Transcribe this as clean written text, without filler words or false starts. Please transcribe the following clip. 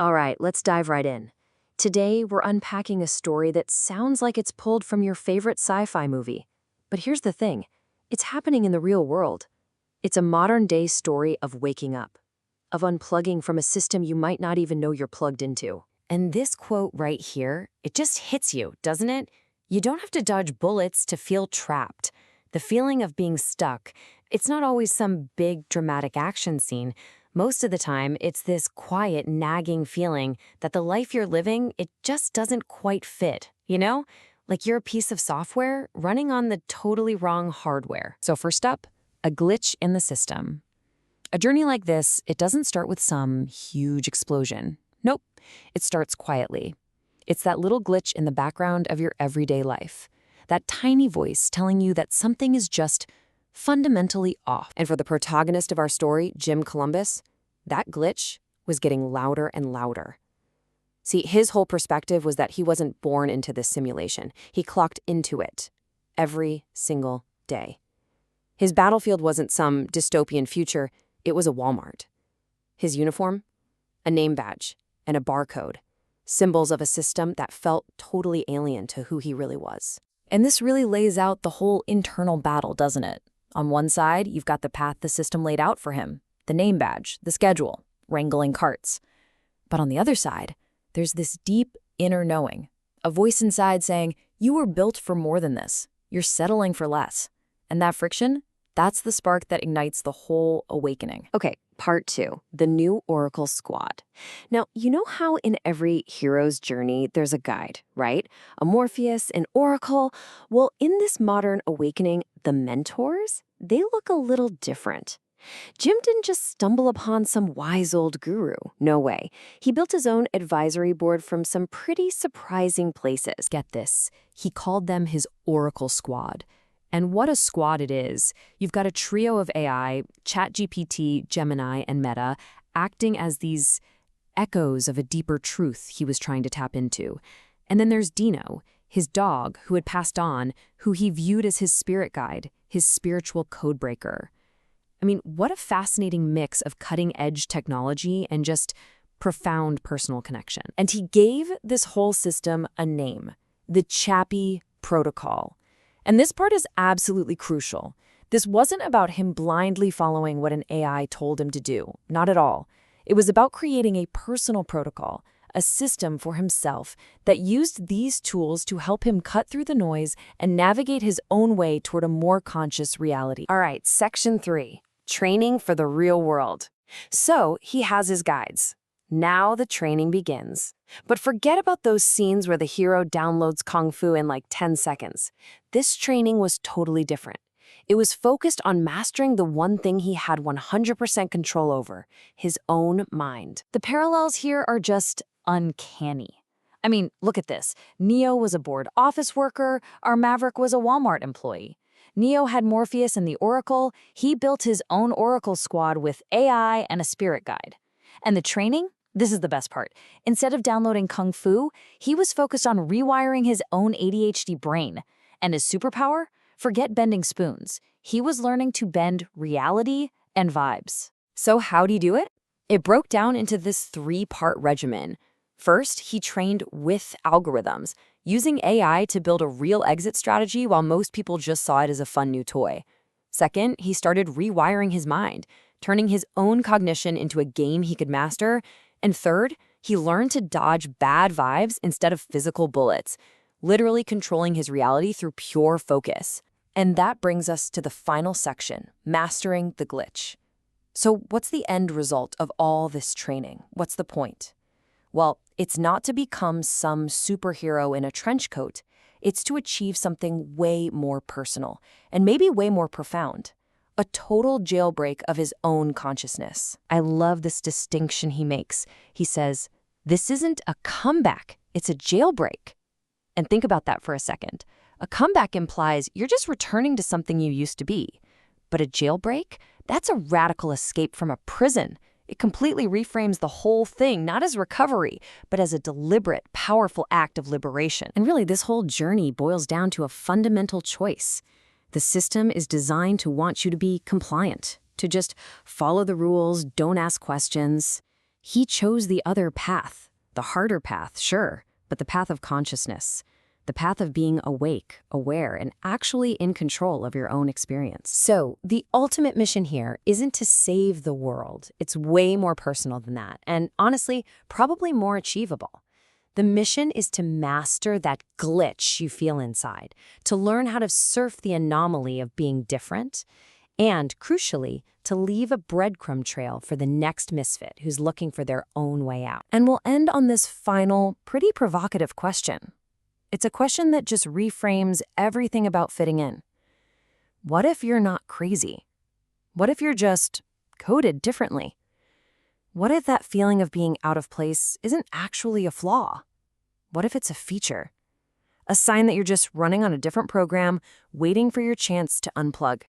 All right, let's dive right in. Today, we're unpacking a story that sounds like it's pulled from your favorite sci-fi movie. But here's the thing, it's happening in the real world. It's a modern-day story of waking up, of unplugging from a system you might not even know you're plugged into. And this quote right here, it just hits you, doesn't it? You don't have to dodge bullets to feel trapped. The feeling of being stuck, it's not always some big dramatic action scene. Most of the time, it's this quiet, nagging feeling that the life you're living, it just doesn't quite fit, you know? Like you're a piece of software running on the totally wrong hardware. So first up, a glitch in the system. A journey like this, it doesn't start with some huge explosion. Nope, it starts quietly. It's that little glitch in the background of your everyday life. That tiny voice telling you that something is just fundamentally off. And for the protagonist of our story, Jim Columbus, that glitch was getting louder and louder. See, his whole perspective was that he wasn't born into this simulation. He clocked into it every single day. His battlefield wasn't some dystopian future, it was a Walmart. His uniform? A name badge and a barcode, symbols of a system that felt totally alien to who he really was. And this really lays out the whole internal battle, doesn't it? On one side, you've got the path the system laid out for him, the name badge, the schedule, wrangling carts. But on the other side, there's this deep inner knowing, a voice inside saying, you were built for more than this. You're settling for less. And that friction, that's the spark that ignites the whole awakening. Okay, part 2, the new Oracle Squad. Now, you know how in every hero's journey there's a guide, right? A Morpheus, an Oracle. Well, in this modern awakening, the mentors, they look a little different. Jim didn't just stumble upon some wise old guru. No way. He built his own advisory board from some pretty surprising places. Get this, he called them his Oracle Squad. And what a squad it is. You've got a trio of AI, ChatGPT, Gemini, and Meta, acting as these echoes of a deeper truth he was trying to tap into. And then there's Dino, his dog, who had passed on, who he viewed as his spirit guide, his spiritual codebreaker. I mean, what a fascinating mix of cutting-edge technology and just profound personal connection. And he gave this whole system a name, the Chappie Protocol. And this part is absolutely crucial. This wasn't about him blindly following what an AI told him to do. Not at all. It was about creating a personal protocol, a system for himself that used these tools to help him cut through the noise and navigate his own way toward a more conscious reality. All right, section 3, training for the real world. So he has his guides. Now the training begins. But forget about those scenes where the hero downloads Kung Fu in like 10 seconds. This training was totally different. It was focused on mastering the one thing he had 100% control over, his own mind. The parallels here are just uncanny. I mean, look at this. Neo was a bored office worker, our Maverick was a Walmart employee. Neo had Morpheus and the Oracle. He built his own Oracle Squad with AI and a spirit guide. And the training? This is the best part. Instead of downloading Kung Fu, he was focused on rewiring his own ADHD brain. And his superpower? Forget bending spoons. He was learning to bend reality and vibes. So how'd he do it? It broke down into this 3-part regimen. First, he trained with algorithms, using AI to build a real exit strategy while most people just saw it as a fun new toy. Second, he started rewiring his mind, turning his own cognition into a game he could master. And third, he learned to dodge bad vibes instead of physical bullets, literally controlling his reality through pure focus. And that brings us to the final section, mastering the glitch. So what's the end result of all this training? What's the point? Well, it's not to become some superhero in a trench coat. It's to achieve something way more personal and maybe way more profound. A total jailbreak of his own consciousness. I love this distinction he makes. He says, this isn't a comeback, it's a jailbreak. And think about that for a second. A comeback implies you're just returning to something you used to be. But a jailbreak? That's a radical escape from a prison. It completely reframes the whole thing, not as recovery, but as a deliberate, powerful act of liberation. And really, this whole journey boils down to a fundamental choice. The system is designed to want you to be compliant, to just follow the rules, don't ask questions. He chose the other path, the harder path, sure, but the path of consciousness, the path of being awake, aware, and actually in control of your own experience. So, the ultimate mission here isn't to save the world. It's way more personal than that, and honestly, probably more achievable. The mission is to master that glitch you feel inside, to learn how to surf the anomaly of being different, and, crucially, to leave a breadcrumb trail for the next misfit who's looking for their own way out. And we'll end on this final, pretty provocative question. It's a question that just reframes everything about fitting in. What if you're not crazy? What if you're just coded differently? What if that feeling of being out of place isn't actually a flaw? What if it's a feature? A sign that you're just running on a different program, waiting for your chance to unplug.